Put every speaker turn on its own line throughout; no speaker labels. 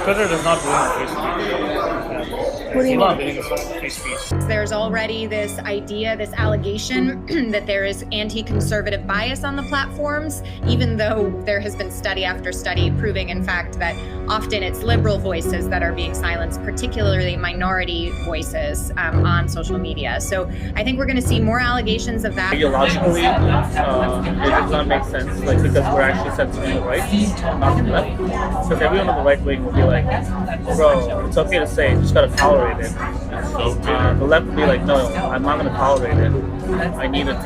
Twitter does not believe free speech.
What do you
Elon
mean?
believes in free speech.
There's already this idea, this allegation that there is anti-conservative bias on the platforms, even though there has been study after study proving, in fact, that often it's liberal voices that are being silenced, particularly minority voices on social media. So I think we're going to see more allegations of that.
Ideologically, it does not make sense, like, because we're actually censoring the right, not the left. Because everyone on the right wing will be like, bro, it's okay to say, you just gotta tolerate it. The left will be like, no, I'm not gonna tolerate it. I need it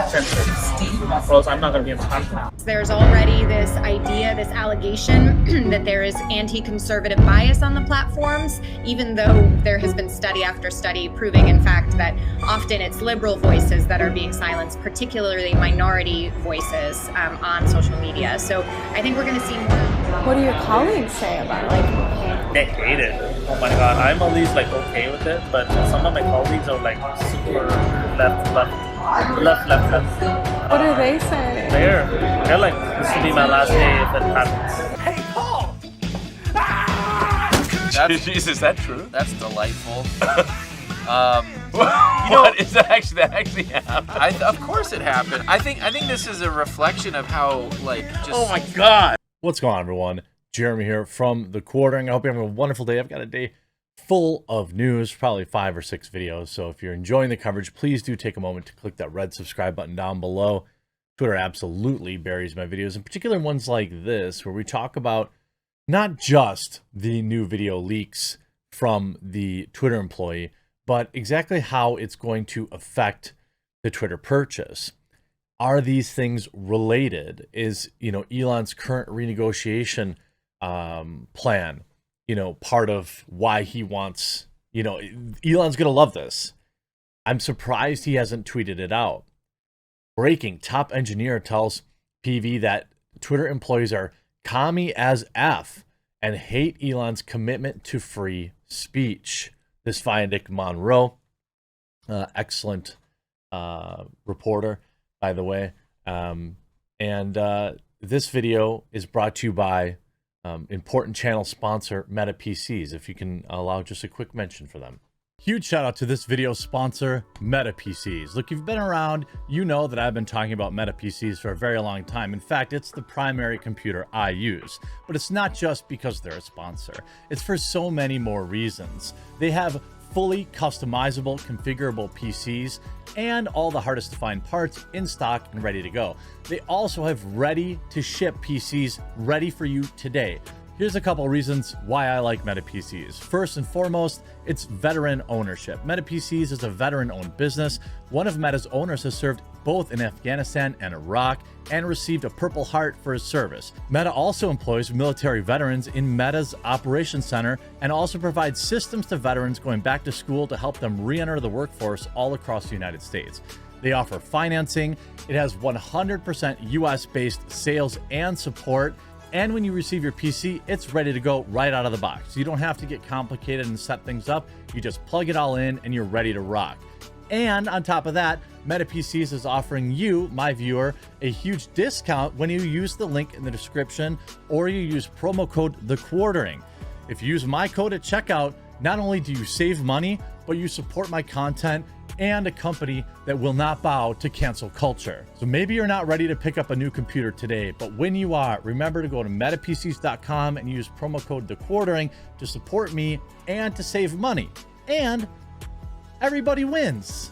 censored, or else I'm not gonna be on the platform.
There's already this idea, this allegation that there is anti-conservative bias on the platforms, even though there has been study after study proving, in fact, that often it's liberal voices that are being silenced, particularly minority voices on social media. So I think we're going to see more.
What do your colleagues say about it? Like,
They hate it. Oh my god, I'm at least like okay with it, but some of my colleagues are like super left.
what do they say?
They're like, this will be my last day if it happens.
Hey, Paul!
Jeez, is that true?
That's delightful.
What is that actually happened?
Of course it happened. I think this is a reflection of how, like, just...
Oh my god!
What's going on, everyone? Jeremy here from The Quartering. I hope you're having a wonderful day. I've got a day full of news, probably 5 or 6 videos. So if you're enjoying the coverage, please do take a moment to click that red subscribe button down below. Twitter absolutely buries my videos, in particular ones like this, where we talk about not just the new video leaks from the Twitter employee, but exactly how it's going to affect the Twitter purchase. Are these things related? Is, Elon's current renegotiation plan, part of why he wants, Elon's going to love this. I'm surprised he hasn't tweeted it out. Breaking: top engineer tells PV that Twitter employees are commie as F and hate Elon's commitment to free speech. This via Nick Monroe, excellent reporter, by the way. This video is brought to you by important channel sponsor Meta PCs, if you can allow just a quick mention for them. Huge shout out to this video sponsor, Meta PCs. Look, you've been around, you know that I've been talking about Meta PCs for a very long time. In fact, it's the primary computer I use. But it's not just because they're a sponsor. It's for so many more reasons. They have fully customizable, configurable PCs and all the hardest to find parts in stock and ready to go. They also have ready to ship PCs ready for you today. Here's a couple reasons why I like Meta PCs. First and foremost, it's veteran ownership. Meta PCs is a veteran-owned business. One of Meta's owners has served both in Afghanistan and Iraq and received a Purple Heart for his service. Meta also employs military veterans in Meta's Operations Center and also provides systems to veterans going back to school to help them re-enter the workforce all across the United States. They offer financing. It has 100% US-based sales and support. And when you receive your PC, it's ready to go right out of the box. You don't have to get complicated and set things up. You just plug it all in and you're ready to rock. And on top of that, Meta PCs is offering you, my viewer, a huge discount when you use the link in the description or you use promo code TheQuartering. If you use my code at checkout, not only do you save money, but you support my content and a company that will not bow to cancel culture. So maybe you're not ready to pick up a new computer today, but when you are, remember to go to metapcs.com and use promo code TheQuartering to support me and to save money. And everybody wins.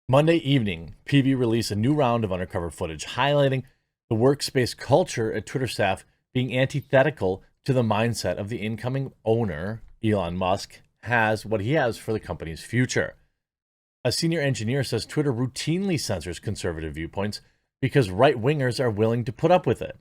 Monday evening, PV released a new round of undercover footage highlighting the workspace culture at Twitter staff being antithetical to the mindset of the incoming owner, Elon Musk, has what he has for the company's future. A senior engineer says Twitter routinely censors conservative viewpoints because right-wingers are willing to put up with it.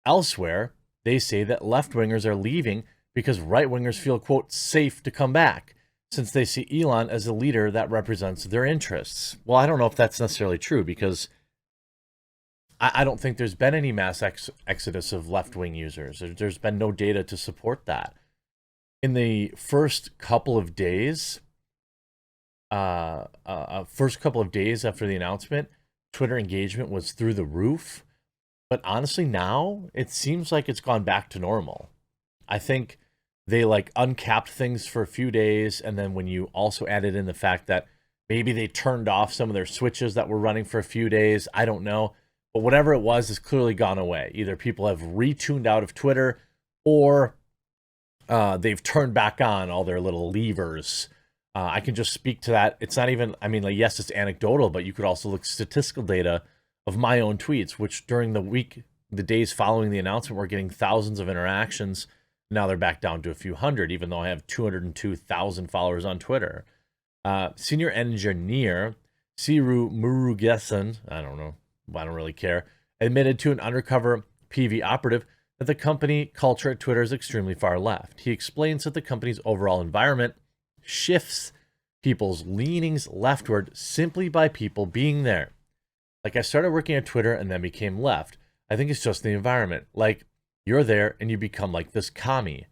Elsewhere, they say that left-wingers are leaving because right-wingers feel, quote, safe to come back, since they see Elon as a leader that represents their interests. Well, I don't know if that's necessarily true, because I don't think there's been any mass exodus of left-wing users. There's been no data to support that. In the first couple of days after the announcement, Twitter engagement was through the roof. But honestly, now it seems like it's gone back to normal. I think they like uncapped things for a few days, and then when you also added in the fact that maybe they turned off some of their switches that were running for a few days, I don't know. But whatever it was has clearly gone away. Either people have retuned out of Twitter, or they've turned back on all their little levers. I can just speak to that. It's not even, I mean, like, yes, it's anecdotal, but you could also look at statistical data of my own tweets, which during the week, the days following the announcement, we're getting thousands of interactions. Now they're back down to a few hundred, even though I have 202,000 followers on Twitter. Senior engineer Siru Murugesan, I don't know, I don't really care, admitted to an undercover PV operative that the company culture at Twitter is extremely far left. He explains that the company's overall environment shifts people's leanings leftward simply by people being there. Like, I started working at Twitter and then became left. I think it's just the environment. Like, you're there and you become like this commie.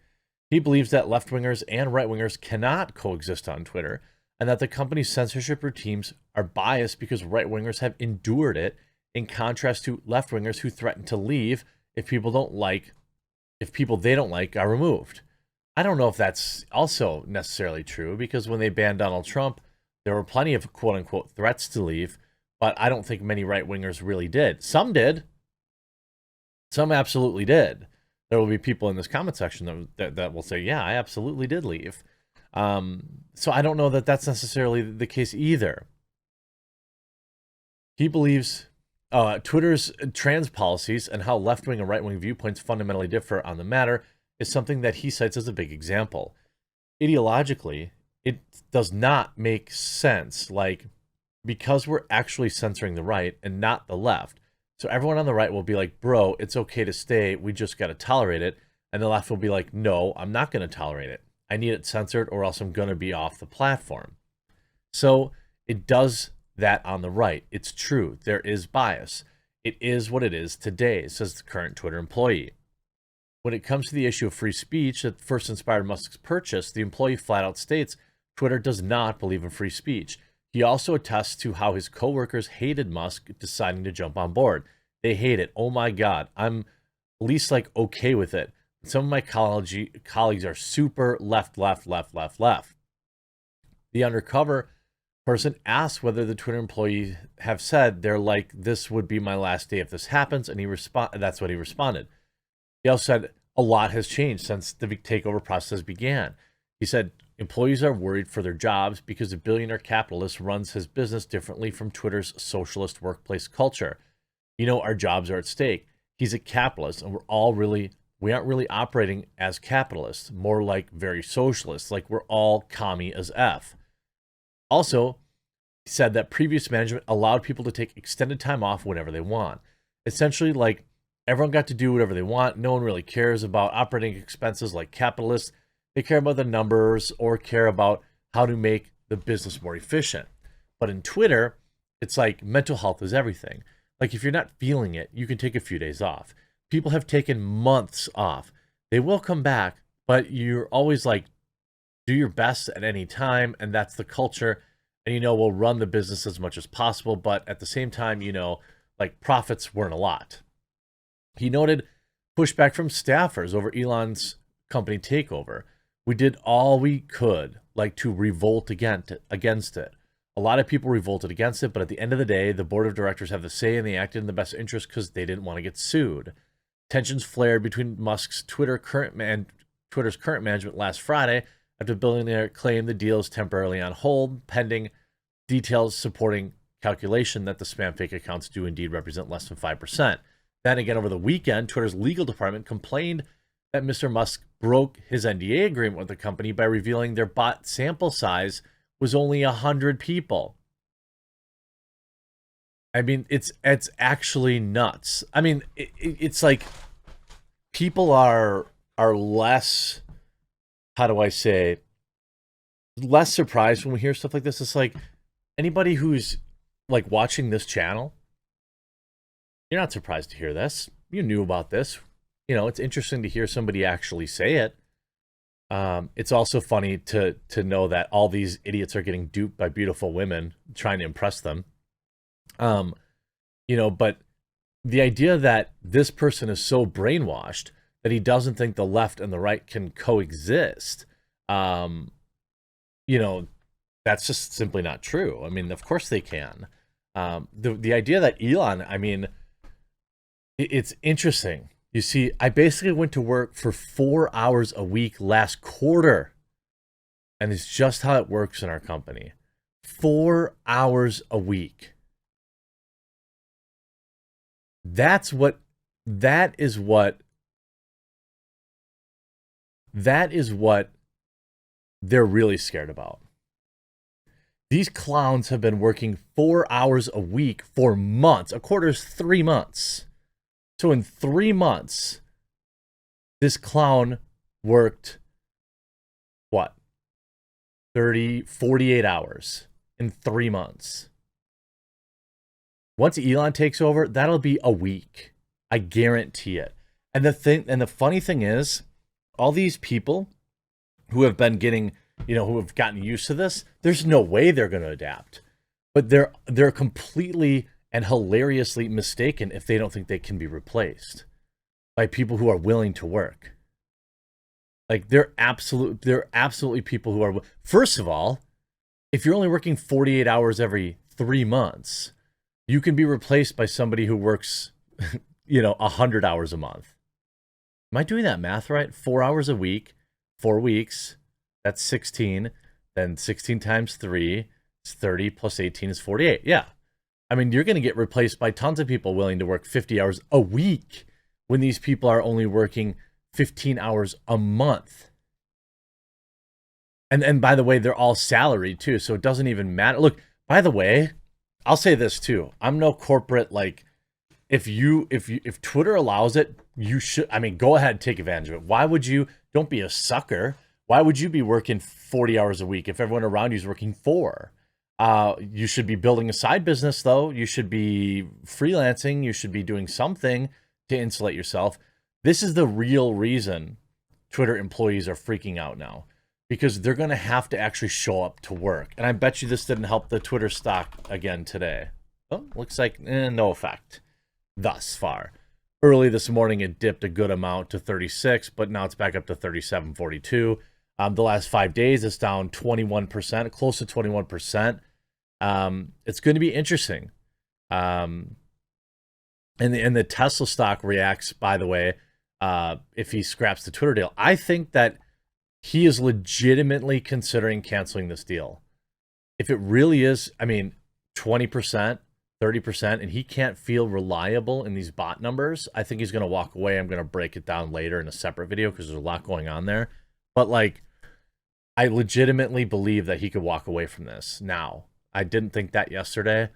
He believes that left-wingers and right-wingers cannot coexist on Twitter, and that the company's censorship routines are biased because right-wingers have endured it, in contrast to left-wingers who threaten to leave if people they don't like are removed. I don't know if that's also necessarily true, because when they banned Donald Trump, there were plenty of quote-unquote threats to leave, but I don't think many right-wingers really did. Some did. Some absolutely did. There will be people in this comment section that will say, yeah, I absolutely did leave. So I don't know that that's necessarily the case either. He believes Twitter's trans policies and how left-wing and right-wing viewpoints fundamentally differ on the matter is something that he cites as a big example. Ideologically, it does not make sense, like, because we're actually censoring the right and not the left. So everyone on the right will be like, bro, it's okay to stay, we just got to tolerate it. And the left will be like, no, I'm not going to tolerate it. I need it censored or else I'm going to be off the platform. So it does that on the right. It's true. There is bias. It is what it is today, says the current Twitter employee. When it comes to the issue of free speech that first inspired Musk's purchase, the employee flat out states Twitter does not believe in free speech. He also attests to how his coworkers hated Musk deciding to jump on board. They hate it. Oh my God. I'm at least like okay with it. Some of my colleagues are super left. The undercover person asked whether the Twitter employee have said they're like, this would be my last day if this happens. And that's what he responded. He also said a lot has changed since the takeover process began. He said employees are worried for their jobs because the billionaire capitalist runs his business differently from Twitter's socialist workplace culture. You know, our jobs are at stake. He's a capitalist, and we aren't really operating as capitalists, more like very socialists, like we're all commie as F. Also, he said that previous management allowed people to take extended time off whenever they want. Essentially, like, everyone got to do whatever they want. No one really cares about operating expenses like capitalists. They care about the numbers or care about how to make the business more efficient. But in Twitter, it's like mental health is everything. Like, if you're not feeling it, you can take a few days off. People have taken months off. They will come back, but you're always like, do your best at any time, and that's the culture. And, we'll run the business as much as possible, but at the same time, like, profits weren't a lot. He noted pushback from staffers over Elon's company takeover. We did all we could, like, to revolt against it. A lot of people revolted against it, but at the end of the day, the board of directors have the say and they acted in the best interest because they didn't want to get sued. Tensions flared between Musk's Twitter's current management last Friday after the billionaire claimed the deal is temporarily on hold, pending details supporting calculation that the spam fake accounts do indeed represent less than 5%. Then again, over the weekend, Twitter's legal department complained that Mr. Musk broke his NDA agreement with the company by revealing their bot sample size was only 100 people. I mean, it's actually nuts. I mean, it's like people are less, how do I say, less surprised when we hear stuff like this. It's like anybody who's like watching this channel, you're not surprised to hear this. You knew about this. It's interesting to hear somebody actually say it. It's also funny to know that all these idiots are getting duped by beautiful women trying to impress them. But the idea that this person is so brainwashed that he doesn't think the left and the right can coexist, you know, that's just simply not true. I mean, of course they can. The idea that Elon, I mean, it's interesting. You see, I basically went to work for 4 hours a week last quarter. And it's just how it works in our company. 4 hours a week. That is what they're really scared about. These clowns have been working 4 hours a week for months. A quarter is 3 months. So in 3 months, this clown worked, what, 48 hours in 3 months. Once Elon takes over, that'll be a week. I guarantee it. And the funny thing is, all these people who have been getting, who have gotten used to this, there's no way they're going to adapt. But they're completely and hilariously mistaken if they don't think they can be replaced by people who are willing to work. Like they're absolutely people who are. First of all, if you're only working 48 hours every 3 months, you can be replaced by somebody who works, 100 hours a month. Am I doing that math right? 4 hours a week, 4 weeks, that's 16. Then 16 times 3 is 30 plus 18 is 48. Yeah. I mean, you're going to get replaced by tons of people willing to work 50 hours a week when these people are only working 15 hours a month. And by the way, they're all salaried too, so it doesn't even matter. Look, by the way, I'll say this too. I'm no corporate, like, if Twitter allows it, you should, go ahead and take advantage of it. Why would you? Don't be a sucker. Why would you be working 40 hours a week if everyone around you is working 4? You should be building a side business, though. You should be freelancing. You should be doing something to insulate yourself. This is the real reason Twitter employees are freaking out now, because they're going to have to actually show up to work. And I bet you this didn't help the Twitter stock again today. Oh, looks like no effect thus far. Early this morning, it dipped a good amount to 36, but now it's back up to 37.42. The last 5 days, it's down 21%, close to 21%. It's going to be interesting. And the Tesla stock reacts, by the way, if he scraps the Twitter deal. I think that he is legitimately considering canceling this deal. If it really is, 20%, 30%, and he can't feel reliable in these bot numbers, I think he's going to walk away. I'm going to break it down later in a separate video because there's a lot going on there. But I legitimately believe that he could walk away from this now. I didn't think that yesterday,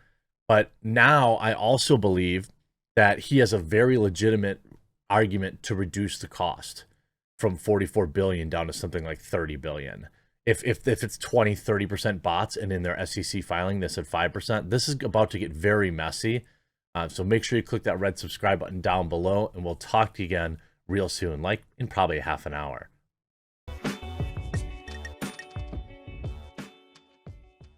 but now I also believe that he has a very legitimate argument to reduce the cost from 44 billion down to something like 30 billion. If it's 20-30% bots, and in their SEC filing they said 5%, this is about to get very messy. So make sure you click that red subscribe button down below, and we'll talk to you again real soon, like in probably half an hour.